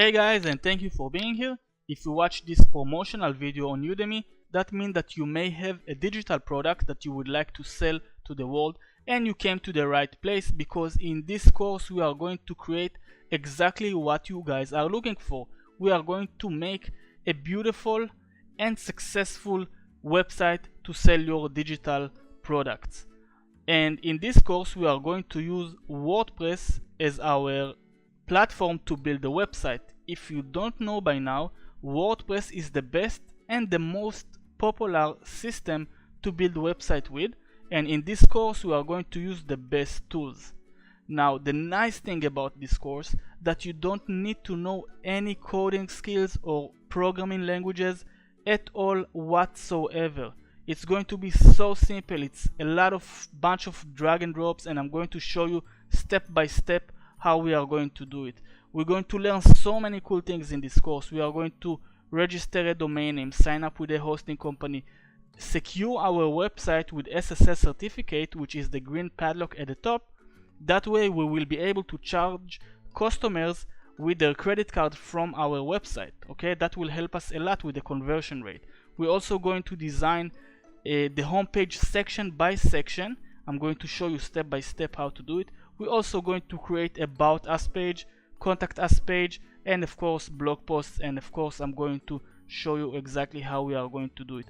Hey guys, and thank you for being here. If you watch this promotional video on Udemy, that means that you may have a digital product that you would like to sell to the world, and you came to the right place, because in this course we are going to create exactly what you guys are looking for. We are going to make a beautiful and successful website to sell your digital products. And in this course we are going to use WordPress as our platform to build a website. If you don't know by now, WordPress is the best and the most popular system to build a website with, and in this course we are going to use the best tools. Now the nice thing about this course that you don't need to know any coding skills or programming languages at all whatsoever. It's going to be so simple. It's a bunch of drag and drops, and I'm going to show you step by step how we are going to do it. We're going to learn so many cool things in this course. We are going to register a domain name, sign up with a hosting company, secure our website with SSL certificate, which is the green padlock at the top. That way we will be able to charge customers with their credit card from our website. Okay, that will help us a lot with the conversion rate. We're also going to design the homepage section by section. I'm going to show you step by step how to do it. We're also going to create about us page, contact us page, and of course blog posts, and of course I'm going to show you exactly how we are going to do it.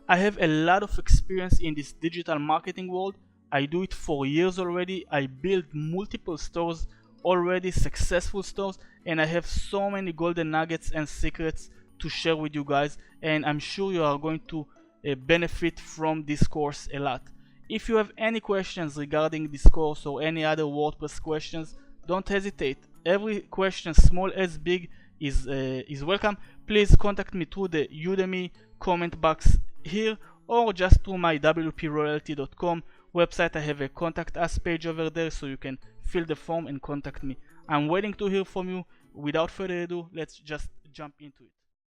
I have a lot of experience in this digital marketing world. I do it for years already. I built multiple stores already, successful stores, and I have so many golden nuggets and secrets to share with you guys, and I'm sure you are going to benefit from this course a lot. If you have any questions regarding this course or any other WordPress questions, don't hesitate. Every question, small as big, is welcome. Please contact me through the Udemy comment box here, or just through my wproyalty.com website. I have a contact us page over there, so you can fill the form and contact me. I'm waiting to hear from you. Without further ado, let's just jump into it.